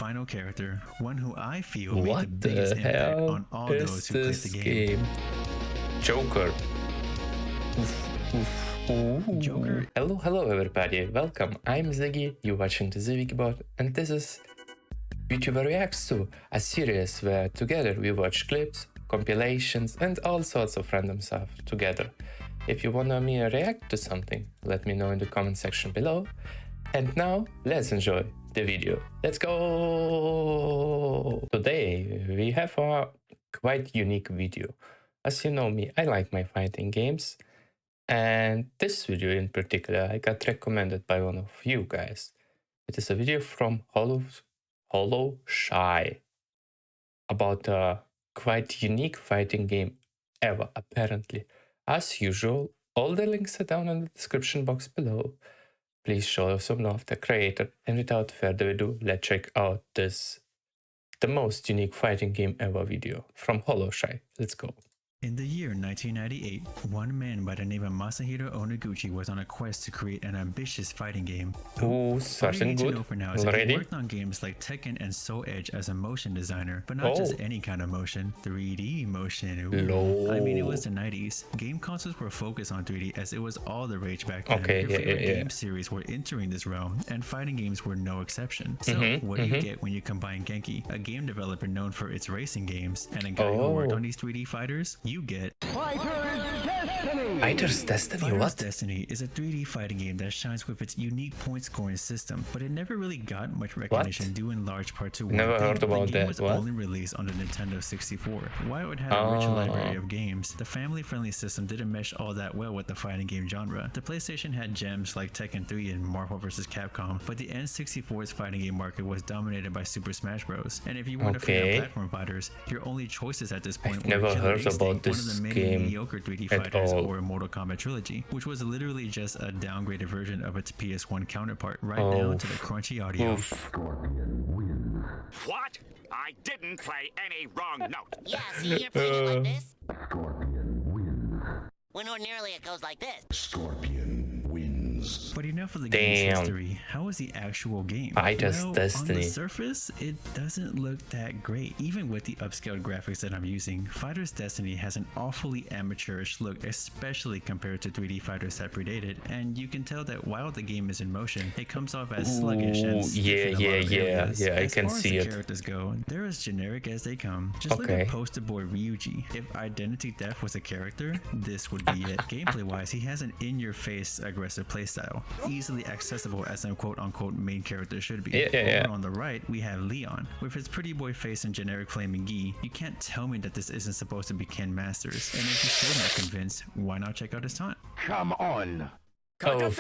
final character, one who I feel made the What biggest the impact hell on all those is who played this the game. Joker. Joker. Hello everybody, welcome. I'm Ziggy, you're watching TheSigiBot, and this is Vtuber Reacts to, a series where together we watch clips, compilations, and all sorts of random stuff together. If you wanna me react to something, let me know in the comment section below. And now, let's enjoy the video. Let's go! Today we have a quite unique video. As you know me, I like my fighting games. And this video in particular, I got recommended by one of you guys. It is a video from Hollow Shy about a quite unique fighting game ever, apparently. As usual, all the links are down in the description box below. Please show some love to the creator, and without further ado, let's check out this, the most unique fighting game ever video from Hollow Shy. Let's go. In the year 1998, one man by the name of Masahiro Oniguchi was on a quest to create an ambitious fighting game. Ooh, All starting you need to good know for now is that he already. worked on games like Tekken and Soul Edge as a motion designer, but not just any kind of motion, 3D motion. Ooh. I mean, it was the 90s. Game consoles were focused on 3D as it was all the rage back then. Okay, Your favorite yeah. game series were entering this realm, and fighting games were no exception. So, what do you get when you combine Genki, a game developer known for its racing games, and a guy who worked on these 3D fighters? You get Fighter's Destiny, Fighter's what? Destiny is a 3D fighting game that shines with its unique point scoring system, but it never really got much recognition due in large part to Never heard about the game that. was What? only released on the Nintendo 64. While it had a rich library of games, the family-friendly system didn't mesh all that well with the fighting game genre. The PlayStation had gems like Tekken 3 and Marvel vs. Capcom, but the N64's fighting game market was dominated by Super Smash Bros. And if you weren't a fan of platform fighters, your only choices at this point I've were never Killer heard Instinct, about one of this the many game mediocre 3D at fighters, all. or Mortal Kombat Trilogy, which was literally just a downgraded version of its PS1 counterpart. Right now to the crunchy audio. What? I didn't play any wrong note. Yeah, see, you're playing it like this. When ordinarily it goes like this. But enough of the game's Damn. history. How is the actual game? Fighter's On Destiny. the surface, it doesn't look that great. Even with the upscaled graphics that I'm using, Fighter's Destiny has an awfully amateurish look, especially compared to 3D fighters that predated. And you can tell that while the game is in motion, it comes off as sluggish and stiff in a lot of areas. Yeah, I can As far as see the it. characters go, they're as generic as they come. Just look Okay. at poster boy Ryuji. If Identity Theft was a character, this would be it. Gameplay wise, he has an in-your-face aggressive playstyle, easily accessible as a quote-unquote main character should be. Yeah. Over on the right, we have Leon. With his pretty boy face and generic flaming gi, you can't tell me that this isn't supposed to be Ken Masters. And if you're still not convinced, why not check out his taunt? Come on. Oh,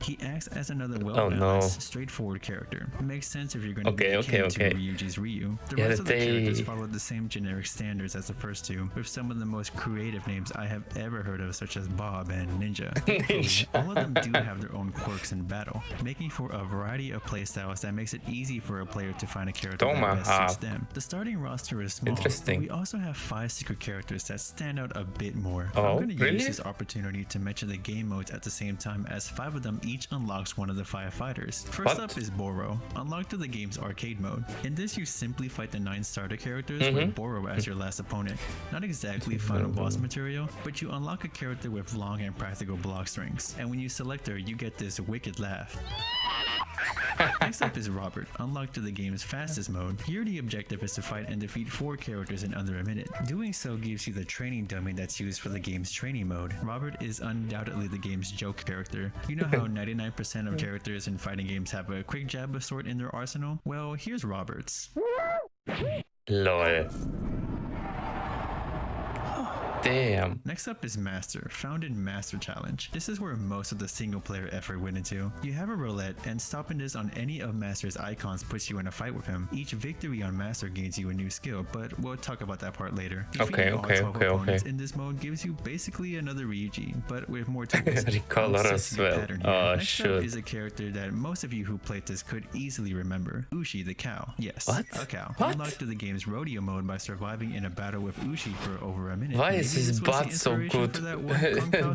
He acts as another no. well-balanced, straightforward character. It makes sense if you're going to be akin to Ryuji's Ryu. The rest of the characters follow the same generic standards as the first two, with some of the most creative names I have ever heard of, such as Bob and Ninja. All of them do have their own quirks in battle, making for a variety of playstyles that makes it easy for a player to find a character that best suits them. The starting roster is small, but we also have 5 secret characters that stand out a bit more. I'm going to use this opportunity to mention the game modes at the same time, as 5 of them each unlocks one of the 5 fighters. First up is Boro, unlocked to the game's arcade mode. In this, you simply fight the 9 starter characters with Boro as your last opponent. Not exactly final boss material, but you unlock a character with long and practical block strings. And when you select her, you get this wicked laugh. Next up is Robert, unlocked to the game's fastest mode. Here the objective is to fight and defeat 4 characters in under a minute. Doing so gives you the training dummy that's used for the game's training mode. Robert is undoubtedly the game's joke character. You know how 99% of characters in fighting games have a quick jab of sort in their arsenal? Well, here's Robert's. lol. Damn. Next up is Master, found in Master Challenge. This is where most of the single player effort went into. You have a roulette, and stopping this on any of Master's icons puts you in a fight with him. Each victory on Master gains you a new skill, but we'll talk about that part later. Okay. In this mode gives you basically another Ryuji, but with more tools. Recolor as well. Oh, Next up is a character that most of you who played this could easily remember. Ushi the cow. Yes, What? a cow. What? Unlocked to the game's rodeo mode by surviving in a battle with Ushi for over a minute. Why is his butt so good. Oh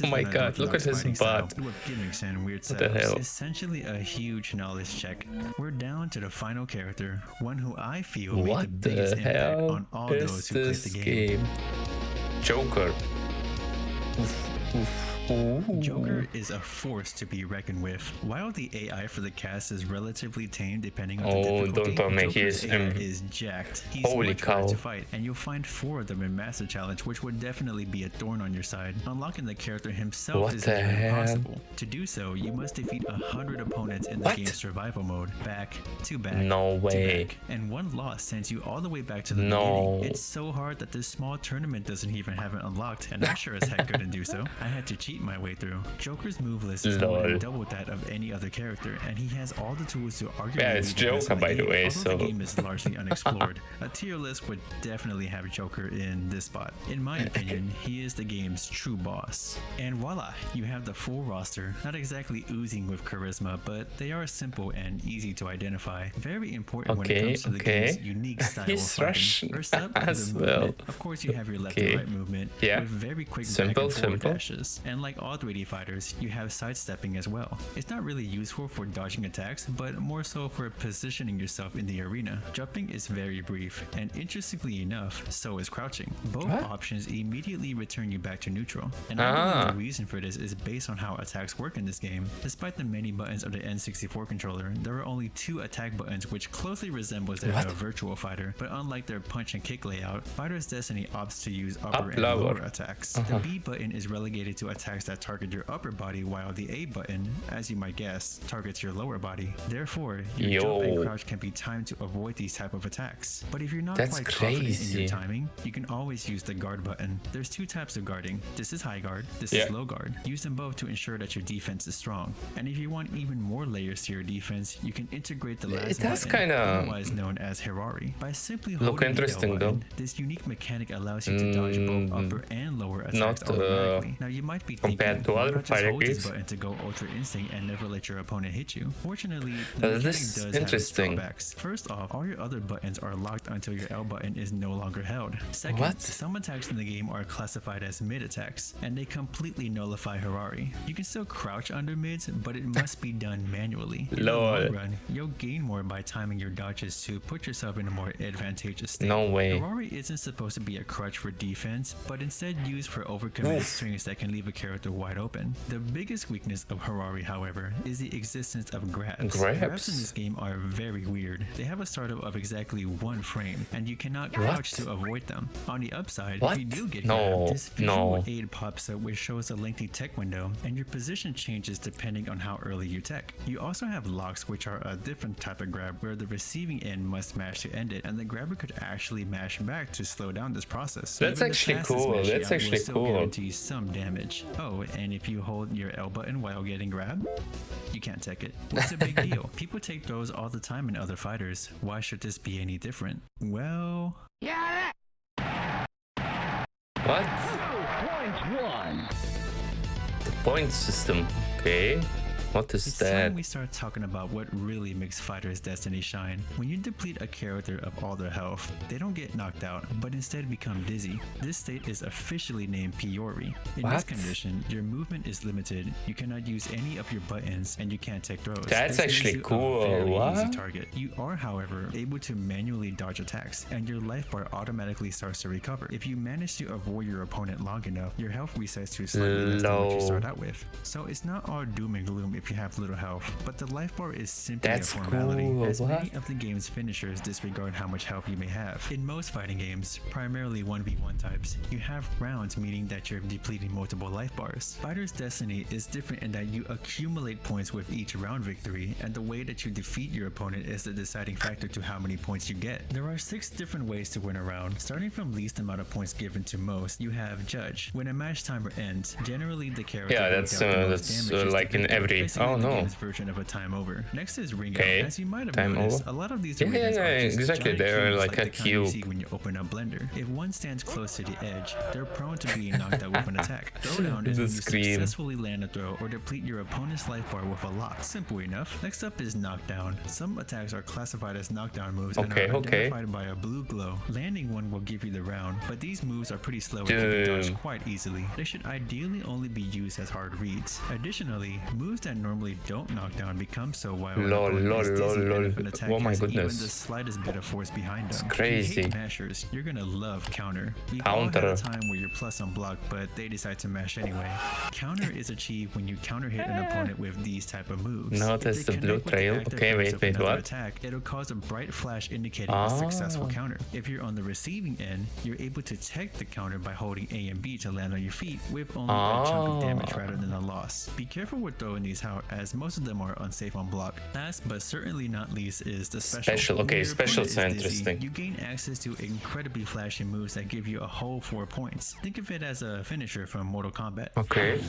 my god, look at his butt. What the hell? Essentially a huge knowledge check. We're down to the final character, one who I feel made the biggest impact on all those who played the game. Joker. Joker is a force to be reckoned with. While the AI for the cast is relatively tame depending on the difficulty, don't tell me Joker's AI is jacked. He's holy much cow. harder to fight, and you'll find 4 of them in Master Challenge, which would definitely be a thorn on your side. Unlocking the character himself is nearly impossible. To do so, you must defeat 100 opponents in the game's survival mode, back to back. No way. Back. And one loss sends you all the way back to the beginning. It's so hard that this small tournament doesn't even have it unlocked, and I sure as heck couldn't do so. I had to cheat my way through. Joker's move list is more than double that of any other character, and he has all the tools to argue. Yeah, it's Joker, by the way, so the game is largely unexplored. A tier list would definitely have Joker in this spot. In my opinion, he is the game's true boss. And voila, you have the full roster, not exactly oozing with charisma, but they are simple and easy to identify. Very important when it comes to the game's unique style of fighting. First up, as the movement. Of course, you have your left and right movement with very quick back and forward dashes. And like all 3D fighters, you have sidestepping as well. It's not really useful for dodging attacks, but more so for positioning yourself in the arena. Jumping is very brief, and interestingly enough, so is crouching. Both options immediately return you back to neutral. And I believe the reason for this is based on how attacks work in this game. Despite the many buttons of the N64 controller, there are only 2 attack buttons which closely resembles that of a Virtual Fighter, but unlike their punch and kick layout, Fighter's Destiny opts to use upper and lower attacks. The B button is relegated to attacks that target your upper body, while the A button, as you might guess, targets your lower body. Therefore, your jump and crouch can be timed to avoid these type of attacks. But if you're not quite confident in your timing, you can always use the guard button. There's 2 types of guarding. This is high guard, this is low guard. Use them both to ensure that your defense is strong. And if you want even more layers to your defense, you can integrate the last button, otherwise known as Hirari. By simply holding the L button, this unique mechanic allows you to dodge both upper and lower attacks automatically. Now you might be thinking, compared to other fighting games, button to go Ultra Instinct and never let your opponent hit you. Fortunately, the mechanic does have its drawbacks. First off, all your other buttons are locked until your L button is no longer held. Second, some attacks in the game are classified as mid attacks, and they completely nullify Hirari. You can still crouch under mids, but it must be done manually. In the long run, you'll gain more by timing your dodges to put yourself in a more advantageous state. No way. Hirari isn't supposed to be a crutch for defense, but instead used for overcommitted swings that can leave a character wide open. The biggest weakness of Hirari, however, is the existence of grabs. Grabs in this game are very weird. They have a startup of exactly 1 frame, and you cannot crouch to avoid them. On the upside, if you do get grabbed, this visual aid pops up which shows a lengthy tech window, and your position changes depending on how early you tech. You also have locks, which are a different type of grab where the receiving end must mash to end it, and the grabber could actually mash back to slow down this process. That's actually cool. That's actually cool. Guarantee some damage. Oh, and if you hold your L button while getting grabbed, you can't tech it. What's the big deal? People take those all the time in other fighters. Why should this be any different? Well... What? The point system. Okay. What is that? It's time we start talking about what really makes Fighter's Destiny shine. When you deplete a character of all their health, they don't get knocked out, but instead become dizzy. This state is officially named Piori. In this condition, your movement is limited, you cannot use any of your buttons, and you can't take throws. That's actually cool. Easy target. You are, however, able to manually dodge attacks, and your life bar automatically starts to recover. If you manage to avoid your opponent long enough, your health resets to slightly less than what you start out with. So it's not all doom and gloom if you have little health, but the life bar is simply a formality, as many of the game's finishers disregard how much health you may have. In most fighting games, primarily 1v1 types, you have rounds, meaning that you're depleting multiple life bars. Fighter's Destiny is different in that you accumulate points with each round victory, and the way that you defeat your opponent is the deciding factor to how many points you get. There are 6 different ways to win a round. Starting from least amount of points given to most, you have Judge. When a match timer ends, generally the character that's like in every basically Oh the no. game's version of a time over. Next is ring out. Okay. As you might have Time noticed, over. a lot of these Yeah, rings are just exactly. giant They're cubes like a the kind you see cube. when you open a blender. If one stands close to the edge, they're prone to being knocked out with an attack. Throwdown is The when you scream. successfully land a throw or deplete your opponent's life bar with a lock. Simple enough. Next up is knockdown. Some attacks are classified as knockdown moves and are identified by a blue glow. Landing one will give you the round, but these moves are pretty slow and can be dodged quite easily. They should ideally only be used as hard reads. Additionally, moves that normally don't knock down become so wild when an opponent is dizzy and if an attack Oh my has even the goodness. slightest bit of force behind them. It's crazy. If you hate mashers, you're gonna love counter. We've all had Counter. a time where you're plus on block, but they decide to mash anyway. Counter is achieved when you counter hit an opponent with these type of moves. Notice If the they blue connect with the trail. active Okay, phase wait, of wait, another what? attack, it'll cause a bright flash indicating a successful counter. If you're on the receiving end, you're able to tech the counter by holding A and B to land on your feet with only a chunk of damage rather than a loss. Be careful with throwing these out as most of them are unsafe on block. Last but certainly not least is the special. Okay, When your specials are opponent is dizzy, interesting. you gain access to incredibly flashy moves that give you a whole 4 points. Think of it as a finisher from Mortal Kombat. Okay.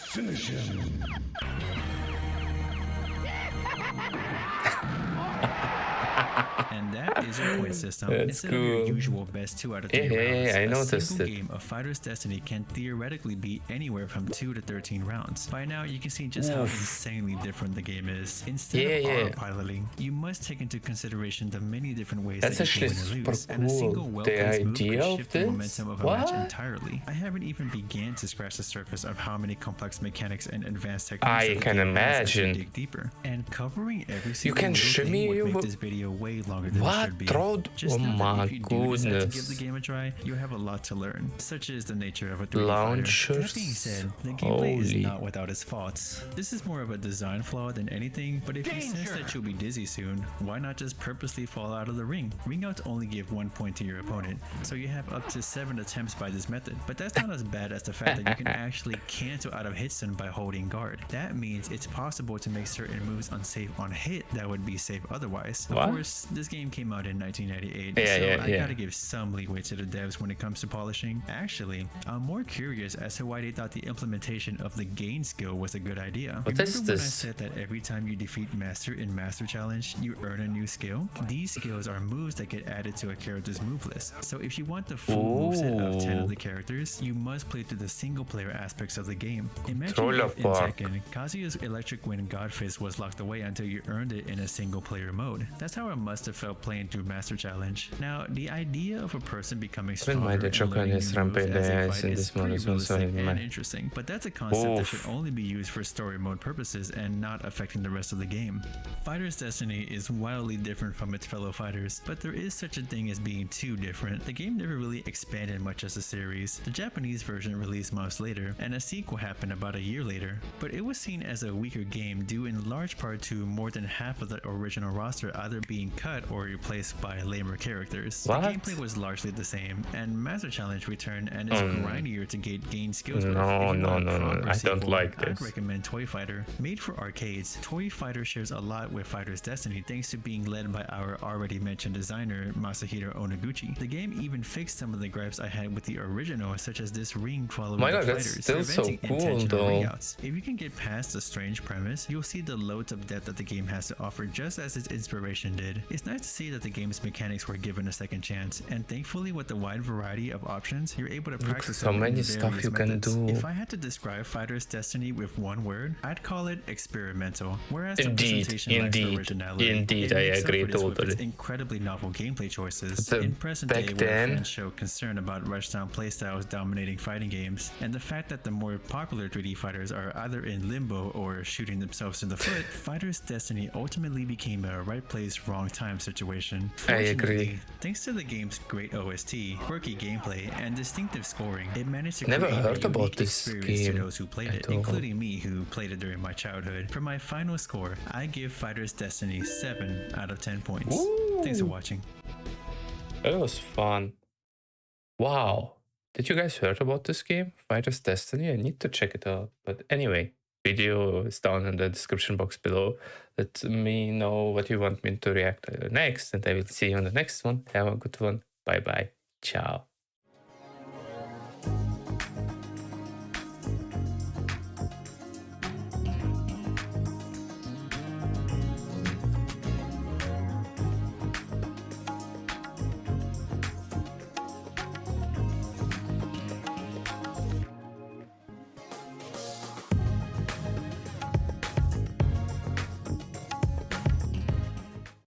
And that is your point system. That's Instead of your cool. usual best 2 out of 3 Yeah, rounds, I a noticed single it. game of Fighter's Destiny can theoretically be anywhere from 2 to 13 rounds. By now, you can see just how insanely different the game is. Instead of autopiloting, you must take into consideration the many different ways That's that you can actually win or lose, super and a single cool. well-placed The move idea could of shift the this? momentum of a match entirely. I haven't even began to scratch the surface of how many complex mechanics and advanced techniques I that the can game has as you imagine. dig deeper. And covering every single can little shimmy thing would you- make this video way longer than it What? should be. Throw- Just oh know that my if you do decide to give goodness. the game a try, you have a lot to learn, such as the nature of a 3D Launchers? fighter. That being said, the gameplay is Holy. not without its faults. This is more of a design flaw than anything, but if you sense that you'll be dizzy soon, why not just purposely fall out of the ring? Ring outs only give 1 point to your opponent, so you have up to 7 attempts by this method. But that's not as bad as the fact that you can actually cancel out of hit stun by holding guard. That means it's possible to make certain moves unsafe on hit that would be safe otherwise. Of course, this game came out in 1998, so I gotta give some leeway to the devs when it comes to polishing. Actually, I'm more curious as to why they thought the implementation of the gain skill was a good idea. What Remember is when I this? said that every time you defeat Master in Master Challenge, you earn a new skill? These skills are moves that get added to a character's move list. So if you want the full moveset of 10 of the characters, you must play through the single player aspects of the game. Imagine Control if of in Bark. Tekken, Kazuya's Electric Wind God Fist was locked away until you earned it in a single player mode. That's how it must have felt playing through Master Challenge. Now, the idea of a person becoming stronger mind the and chocolate learning is new moves rampant as they as fight in is this mode pretty is also realistic in my- and interesting, but that's a concept that should only be used for story mode purposes and not affecting the rest of the game. Fighter's Destiny is wildly different from its fellow fighters, but there is such a thing as being too different. The game never really expanded much as a series. The Japanese version released months later, and a sequel happened about a year later, but it was seen as a weaker game due in large part to more than half of the original roster either being cut or replaced by lamer characters. What? The gameplay was largely the same, and Master Challenge returned and is grindier to gain skills with. No, If you no, want a no, no, proper I don't sequel, like I'd this. recommend Toy Fighter. Made for arcades, Toy Fighter shares a lot with Fighter's Destiny thanks to being led by our already mentioned designer Masahiro Onoguchi. The game even fixed some of the gripes I had with the original, such as this ring following My the God, that's fighters, still so preventing cool, intentional ring though. outs. If you can get past the strange premise, you'll see the loads of depth that the game has to offer just as its inspiration did. It's nice to see that the game's mechanics were given a second chance, and thankfully with the wide variety of options, you're able to practice so them in many stuff various you can methods. do. If I had to describe Fighter's Destiny with one word, I'd call it experimental. Whereas the Indeed, presentation lacks indeed, originality, indeed, it I makes up agree for this with its totally. incredibly novel gameplay choices. But, In present back day, where then- fans show concern about rushdown playstyles dominating fighting games, and the fact that the more popular 3D fighters are either in limbo or shooting themselves in the foot, Fighter's Destiny ultimately became a right place, wrong time situation. I agree. Fortunately, thanks to the game's great OST, quirky gameplay, and distinctive scoring, it managed to Never create heard a about unique this experience to game those who played at it, all. including me who played it during my childhood. For my final score, I give Fighter's Destiny 7 out of 10 points. Thanks for watching. That was fun. Wow. Did you guys heard about this game? Fighter's Destiny? I need to check it out. But anyway, video is down in the description box below. Let me know what you want me to react to next, and I will see you on the next one. Have a good one. Bye bye. Ciao.